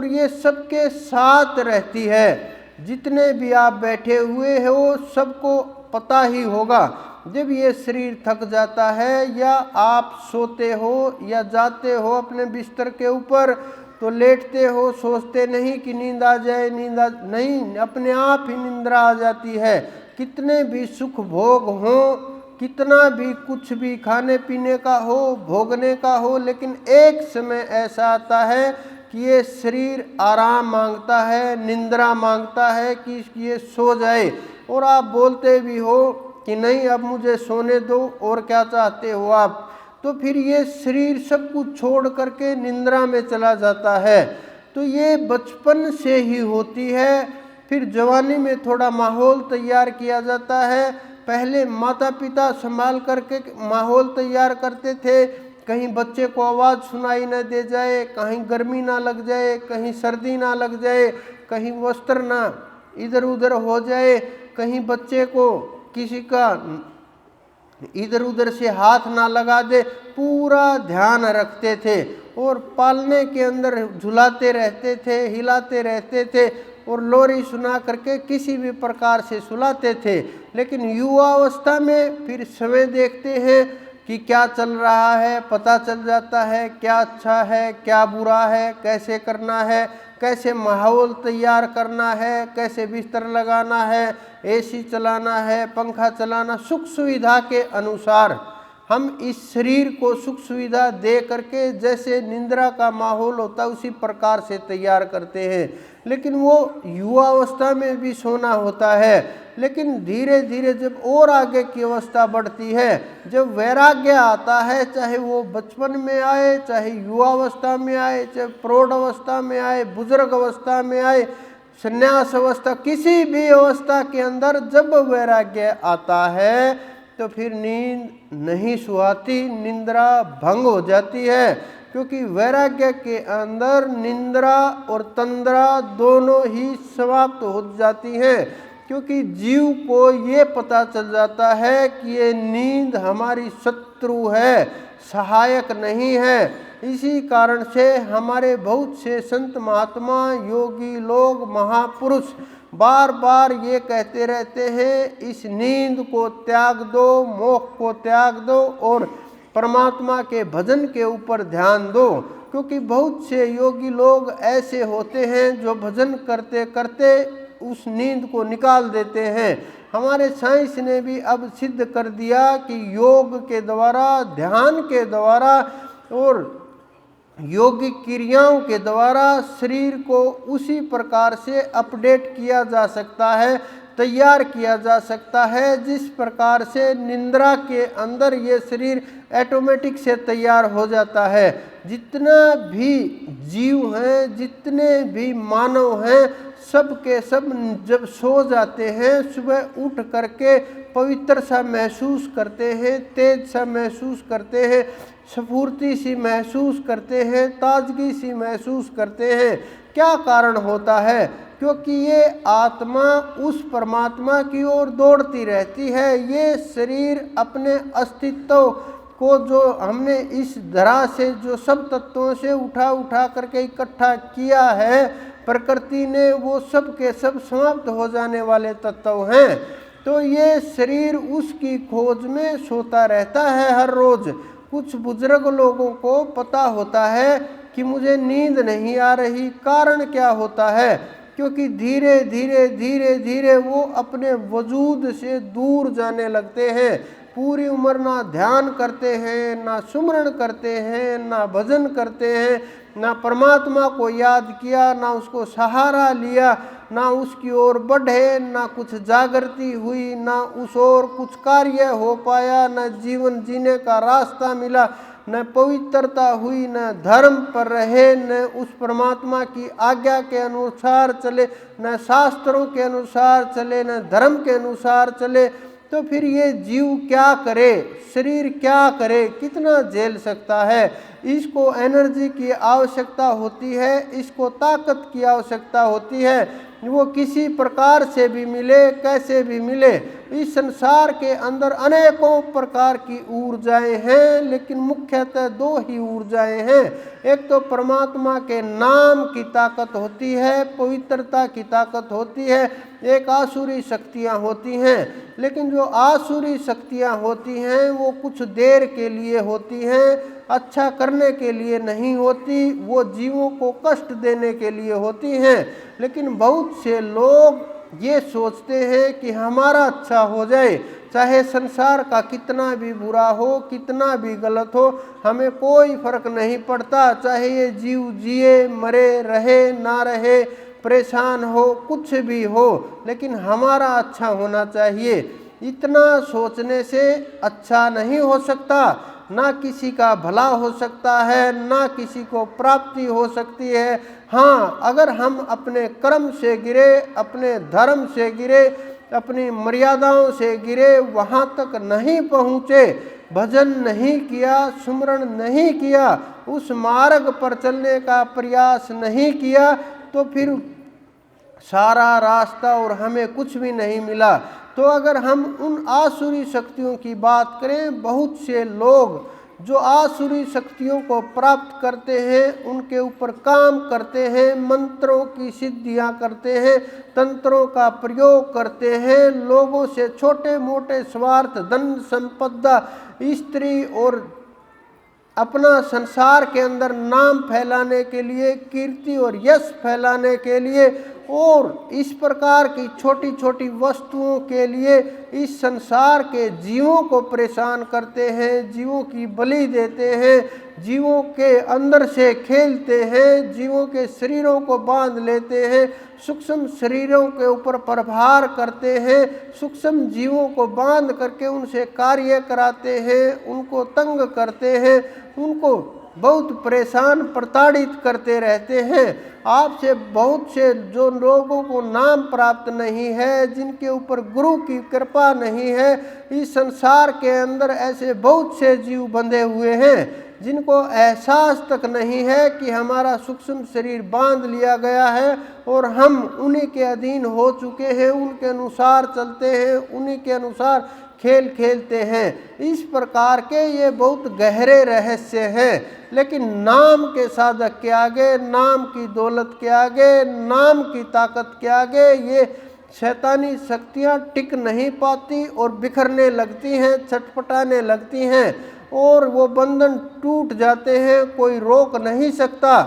और ये सबके साथ रहती है। जितने भी आप बैठे हुए हो सबको पता ही होगा, जब ये शरीर थक जाता है या आप सोते हो या जाते हो अपने बिस्तर के ऊपर, तो लेटते हो, सोचते नहीं कि नींद आ जाए, नहीं, अपने आप ही निंद्रा आ जाती है। कितने भी सुख भोग हों, कितना भी कुछ भी खाने पीने का हो, भोगने का हो, लेकिन एक समय ऐसा आता है कि ये शरीर आराम मांगता है, निंद्रा मांगता है कि ये सो जाए। और आप बोलते भी हो कि नहीं अब मुझे सोने दो, और क्या चाहते हो आप, तो फिर ये शरीर सब कुछ छोड़ करके निंद्रा में चला जाता है। तो ये बचपन से ही होती है। फिर जवानी में थोड़ा माहौल तैयार किया जाता है। पहले माता पिता संभाल करके माहौल तैयार करते थे, कहीं बच्चे को आवाज़ सुनाई न दे जाए, कहीं गर्मी ना लग जाए, कहीं सर्दी ना लग जाए, कहीं वस्त्र ना इधर उधर हो जाए, कहीं बच्चे को किसी का इधर उधर से हाथ ना लगा दे, पूरा ध्यान रखते थे। और पालने के अंदर झुलाते रहते थे, हिलाते रहते थे, और लोरी सुना करके किसी भी प्रकार से सुलाते थे। लेकिन युवावस्था में फिर समय देखते हैं कि क्या चल रहा है, पता चल जाता है क्या अच्छा है क्या बुरा है, कैसे करना है, कैसे माहौल तैयार करना है, कैसे बिस्तर लगाना है, एसी चलाना है, पंखा चलाना, सुख सुविधा के अनुसार हम इस शरीर को सुख सुविधा दे करके जैसे निंद्रा का माहौल होता है उसी प्रकार से तैयार करते हैं। लेकिन वो युवावस्था में भी सोना होता है। लेकिन धीरे धीरे जब और आगे की अवस्था बढ़ती है, जब वैराग्य आता है, चाहे वो बचपन में आए, चाहे युवावस्था में आए, चाहे प्रौढ़ अवस्था में आए, बुजुर्ग अवस्था में आए, संन्यास अवस्था, किसी भी अवस्था के अंदर जब वैराग्य आता है तो फिर नींद नहीं सुहाती, निंद्रा भंग हो जाती है। क्योंकि वैराग्य के अंदर निंद्रा और तंद्रा दोनों ही समाप्त हो जाती हैं। क्योंकि जीव को ये पता चल जाता है कि ये नींद हमारी शत्रु है, सहायक नहीं है। इसी कारण से हमारे बहुत से संत महात्मा, योगी लोग, महापुरुष बार बार ये कहते रहते हैं, इस नींद को त्याग दो, मोक्ष को त्याग दो और परमात्मा के भजन के ऊपर ध्यान दो। क्योंकि बहुत से योगी लोग ऐसे होते हैं जो भजन करते करते उस नींद को निकाल देते हैं। हमारे साइंस ने भी अब सिद्ध कर दिया कि योग के द्वारा, ध्यान के द्वारा और योगिक क्रियाओं के द्वारा शरीर को उसी प्रकार से अपडेट किया जा सकता है, तैयार किया जा सकता है जिस प्रकार से निंद्रा के अंदर ये शरीर ऑटोमेटिक से तैयार हो जाता है। जितना भी जीव हैं, जितने भी मानव हैं, सब के सब जब सो जाते हैं, सुबह उठ करके पवित्र सा महसूस करते हैं, तेज सा महसूस करते हैं, स्फूर्ति सी महसूस करते हैं, ताजगी सी महसूस करते हैं। क्या कारण होता है? क्योंकि ये आत्मा उस परमात्मा की ओर दौड़ती रहती है। ये शरीर अपने अस्तित्व को जो हमने इस धरा से जो सब तत्वों से उठा करके इकट्ठा किया है प्रकृति ने, वो सब के सब समाप्त हो जाने वाले तत्व हैं। तो ये शरीर उसकी खोज में सोता रहता है हर रोज। कुछ बुजुर्ग लोगों को पता होता है कि मुझे नींद नहीं आ रही। कारण क्या होता है? क्योंकि धीरे धीरे धीरे धीरे वो अपने वजूद से दूर जाने लगते हैं। पूरी उम्र ना ध्यान करते हैं, ना सुमरण करते हैं, ना भजन करते हैं, ना परमात्मा को याद किया, ना उसको सहारा लिया, ना उसकी ओर बढ़े, ना कुछ जागृति हुई, ना उस ओर कुछ कार्य हो पाया, ना जीवन जीने का रास्ता मिला, न पवित्रता हुई, न धर्म पर रहे, न उस परमात्मा की आज्ञा के अनुसार चले, न शास्त्रों के अनुसार चले, न धर्म के अनुसार चले। तो फिर ये जीव क्या करे, शरीर क्या करे, कितना झेल सकता है? इसको एनर्जी की आवश्यकता होती है, इसको ताकत की आवश्यकता होती है। वो किसी प्रकार से भी मिले, कैसे भी मिले, इस संसार के अंदर अनेकों प्रकार की ऊर्जाएं हैं, लेकिन मुख्यतः दो ही ऊर्जाएं हैं। एक तो परमात्मा के नाम की ताकत होती है, पवित्रता की ताकत होती है, एक आसुरी शक्तियां होती हैं। लेकिन जो आसुरी शक्तियां होती हैं वो कुछ देर के लिए होती हैं, अच्छा करने के लिए नहीं होती, वो जीवों को कष्ट देने के लिए होती हैं। लेकिन बहुत से लोग ये सोचते हैं कि हमारा अच्छा हो जाए, चाहे संसार का कितना भी बुरा हो, कितना भी गलत हो, हमें कोई फर्क नहीं पड़ता, चाहे ये जीव जिए मरे, रहे ना रहे, परेशान हो, कुछ भी हो, लेकिन हमारा अच्छा होना चाहिए। इतना सोचने से अच्छा नहीं हो सकता, ना किसी का भला हो सकता है, ना किसी को प्राप्ति हो सकती है। हाँ, अगर हम अपने कर्म से गिरे, अपने धर्म से गिरे, अपनी मर्यादाओं से गिरे, वहाँ तक नहीं पहुँचे, भजन नहीं किया, सुमरण नहीं किया, उस मार्ग पर चलने का प्रयास नहीं किया, तो फिर सारा रास्ता और हमें कुछ भी नहीं मिला। तो अगर हम उन आसुरी शक्तियों की बात करें, बहुत से लोग जो आसुरी शक्तियों को प्राप्त करते हैं, उनके ऊपर काम करते हैं, मंत्रों की सिद्धियां करते हैं, तंत्रों का प्रयोग करते हैं, लोगों से छोटे मोटे स्वार्थ, धन संपदा, स्त्री और अपना संसार के अंदर नाम फैलाने के लिए, कीर्ति और यश फैलाने के लिए, और इस प्रकार की छोटी छोटी वस्तुओं के लिए इस संसार के जीवों को परेशान करते हैं, जीवों की बलि देते हैं, जीवों के अंदर से खेलते हैं, जीवों के शरीरों को बांध लेते हैं, सूक्ष्म शरीरों के ऊपर प्रभार करते हैं, सूक्ष्म जीवों को बांध करके उनसे कार्य कराते हैं, उनको तंग करते हैं, उनको बहुत परेशान प्रताड़ित करते रहते हैं। आपसे बहुत से जो लोगों को नाम प्राप्त नहीं है, जिनके ऊपर गुरु की कृपा नहीं है, इस संसार के अंदर ऐसे बहुत से जीव बंधे हुए हैं जिनको एहसास तक नहीं है कि हमारा सूक्ष्म शरीर बांध लिया गया है और हम उन्हीं के अधीन हो चुके हैं, उनके अनुसार चलते हैं, उन्हीं के अनुसार खेल खेलते हैं। इस प्रकार के ये बहुत गहरे रहस्य हैं। लेकिन नाम के साधक के आगे, नाम की दौलत के आगे, नाम की ताकत के आगे ये शैतानी शक्तियाँ टिक नहीं पाती और बिखरने लगती हैं, छटपटाने लगती हैं और वो बंधन टूट जाते हैं, कोई रोक नहीं सकता।